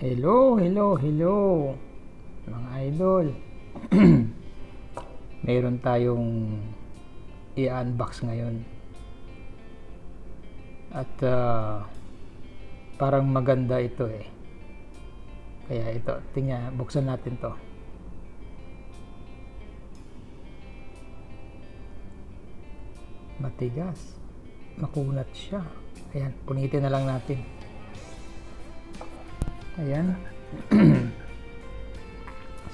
Hello, hello, hello mga idol. Mayroon tayong i-unbox ngayon. At parang maganda ito eh. Kaya ito, tingnan, buksan natin to. Matigas. Makunat siya. Ayan, punitin na lang natin. Ayan.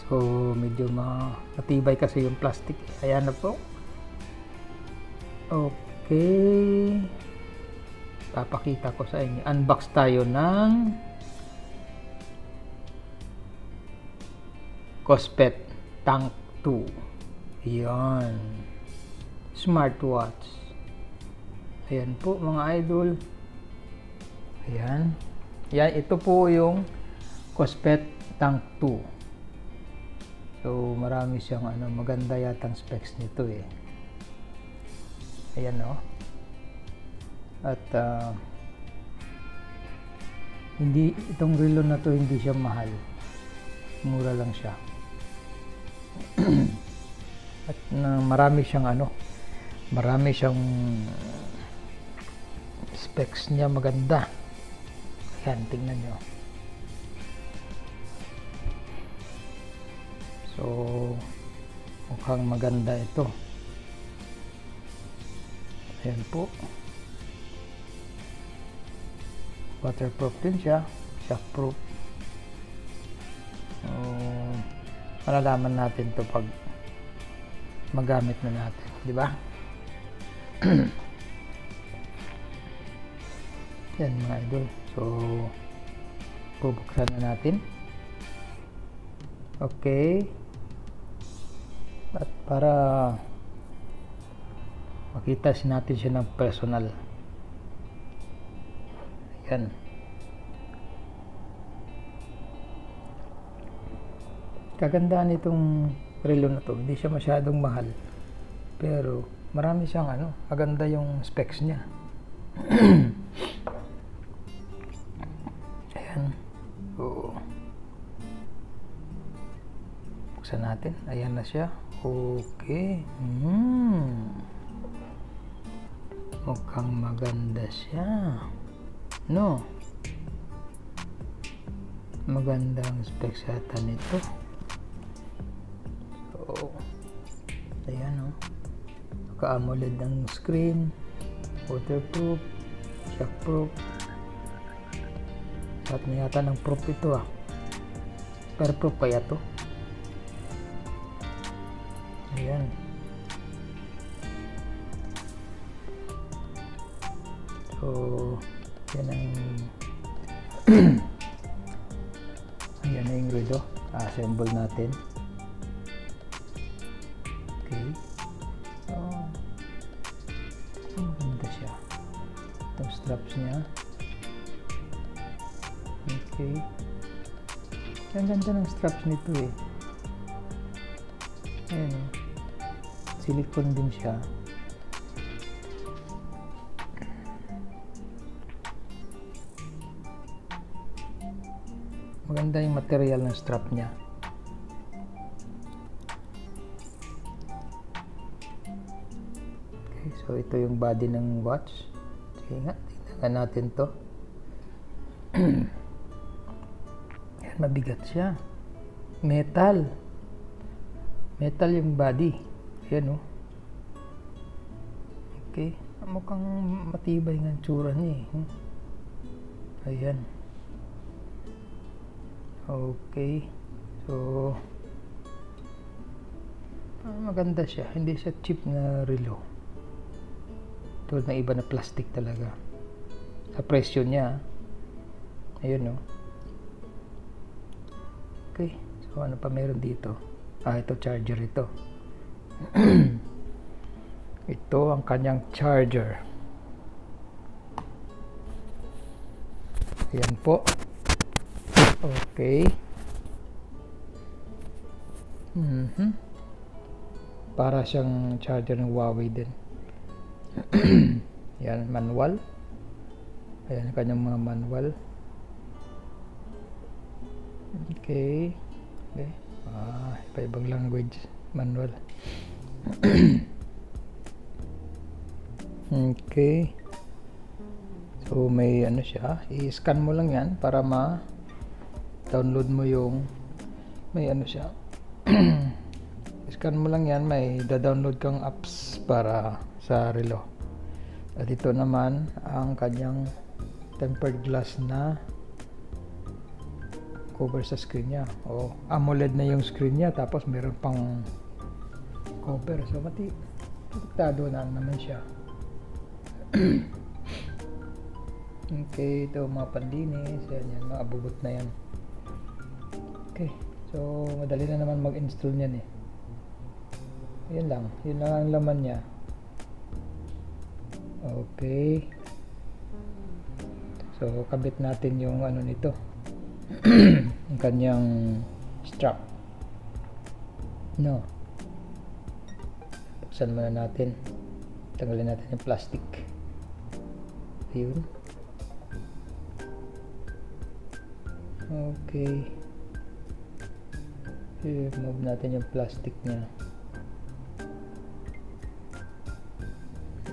So medyo matibay kasi yung plastic. Ayan na po. Okay, papakita ko sa inyo. Unbox tayo ng Kospet Tank 2. Ayan, smartwatch. Ayan po mga idol. Ayan. Yan, ito po yung Kospet Tank 2. So marami siyang maganda yatang specs nito eh. Ayan o. At hindi, itong relo na to hindi siya mahal. Mura lang siya. At marami siyang marami siyang specs niya maganda. Ayan, tingnan nyo. So mukhang maganda ito. Ayan po. Waterproof din siya. Shockproof. So malalaman natin to pag magamit na natin, di ba? Yan mga idol. So bubuksan na natin. Okay. At para makita natin siya ng personal. Ayan. Kagandaan itong relo na to. Hindi siya masyadong mahal. Pero marami siyang maganda yung specs niya. Ayan. So buksan natin. Ayan na siya. Okay. Mukhang maganda siya. No? Magandang specs yata nito. So ayan o. Naka-AMOLED ang screen. Waterproof. Shockproof. Lahat na yata ng proof ito ah. Pero proof kaya to? Ayan. So yan ang ayan na yung relo. Assemble natin. Okay. So ganda siya. Itong straps niya. Okay. Ang ganda ng straps nito eh. Ayan o. Silicone din siya. Maganda yung material ng strap niya. Okay, so ito yung body ng watch. Sige nga, tingnan natin to. Yan, mabigat siya. Metal yung body. Ayan o. Okay, mukhang matibay ng tsura niya eh. Ayan. Okay. So maganda siya. Hindi siya cheap na relo. Tulad ng iba na plastic talaga. Sa presyo niya. Ayun o. Okay. So ano pa meron dito? Ito charger ito. Ito ang kanyang charger. Ayan po. Okay. Para siyang charger ng Huawei din. Yan, manual. Ayan, kanyang mga manual. Okay. Okay. Iba-ibang language manual. Okay. So may ano siya, i-scan mo lang 'yan para ma-download mo yung may ano siya. Scan mo lang 'yan, may da-download kang apps para sa relo. At ito naman ang kanyang tempered glass na cover sa screen niya. AMOLED na yung screen niya, tapos meron pang cover. So protektado na naman siya. Okay, ito mga panlinis, yan, mga abubot na yan. Okay, so madali na naman mag-install niyan eh. Yun lang ang laman niya. Okay, so kabit natin yung ano nito, yung kanyang strap. Buksan muna natin, tanggalin natin yung plastic. Ayun. Okay, remove natin yung plastic niya.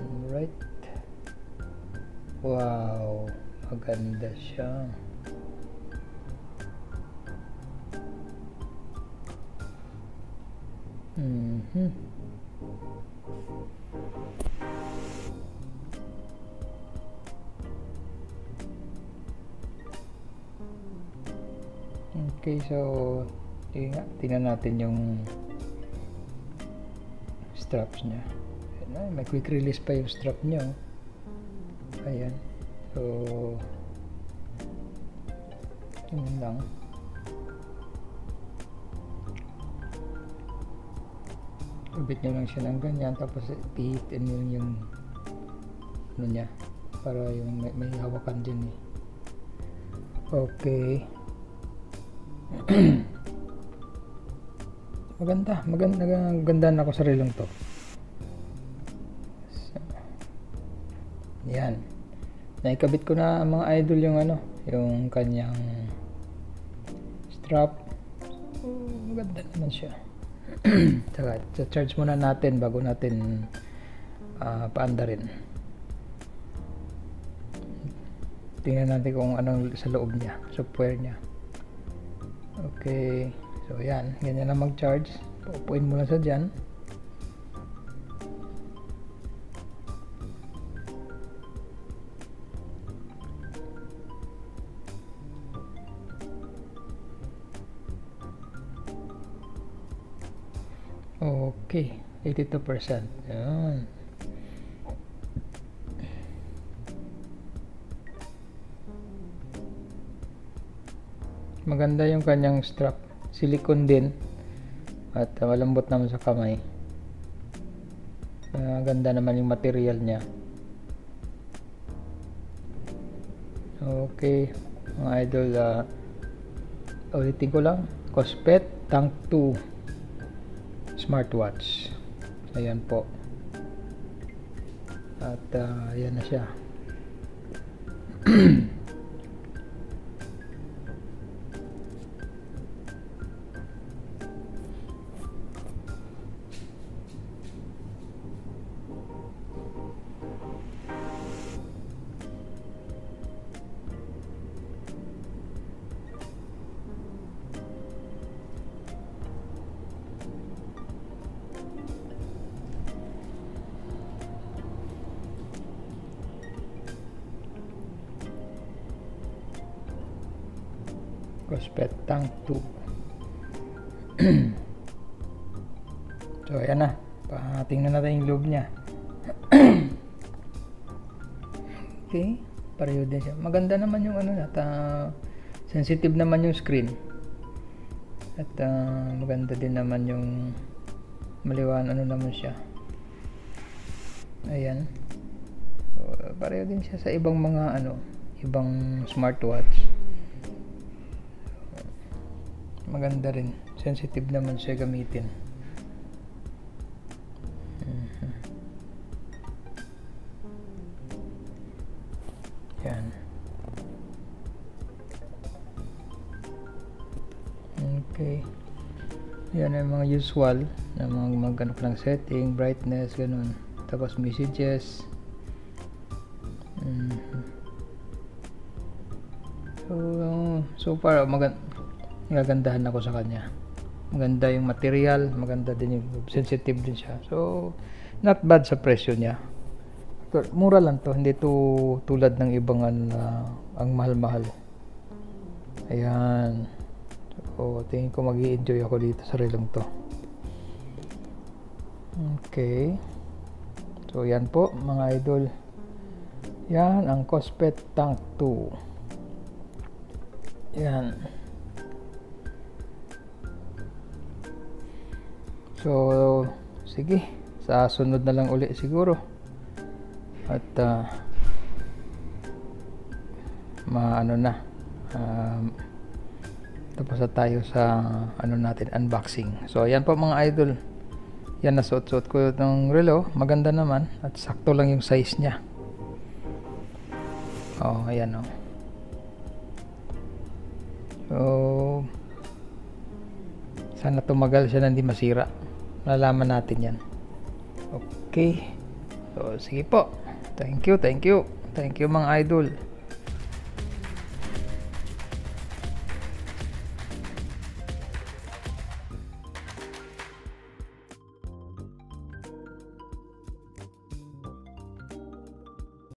Alright. Wow, maganda siya. Okay, so tingnan natin yung straps niya. May quick release pa yung strap niya. Ayan. So yun lang. Ibit nyo lang siya ng ganyan, tapos pihitin nyo yung ano niya para yung may hawakan din eh. Okay. maganda na ako sa relong to. So, yan, naikabit ko na mga idol yung yung kanyang strap. So, maganda naman siya. Saka charge muna natin bago natin paandarin. Tingnan natin kung anong sa loob niya, software niya. Okay, so yan, ganyan na mag-charge. Paupuin mo lang sa dyan. Okay, 82%. Yan. Maganda yung kanyang strap, silicone din at malambot naman sa kamay. Ganda naman yung material niya. Okay mga idol, ulitin ko lang, Kospet Tank 2 smartwatch. Ayan po, at ayan na siya. Kospet Tank 2. So ayan na, tingnan natin yung loob niya. Okay, pareho din siya. Maganda naman yung at sensitive naman yung screen. At maganda din naman yung maliwan naman siya. Ayan. So, pareho din siya sa ibang mga ibang smartwatch. Maganda rin, sensitive naman siya gamitin. Yan. Okay. Yan ang mga usual na mga ganap ng setting, brightness, ganun. Tapos messages. So far magagandahan ako sa kanya. Maganda yung material, maganda din yung sensitive din siya. So not bad sa presyo niya. Mura lang to, hindi to tulad ng ibang ang mahal-mahal. Ayan. So tingin ko mag-i-enjoy ako dito sa relong to. Okay. So yan po mga idol. Yan ang Kospet Tank 2. Yan. So sige, sa sunod na lang uli siguro. At tapos na tayo sa natin, unboxing. So ayan po mga idol. Yan, nasuot-suot ko ng relo. Maganda naman at sakto lang yung size niya. Ayan oh. So sana tumagal siya na hindi masira. Malalaman natin yan. Okay. So sige po. Thank you mga idol.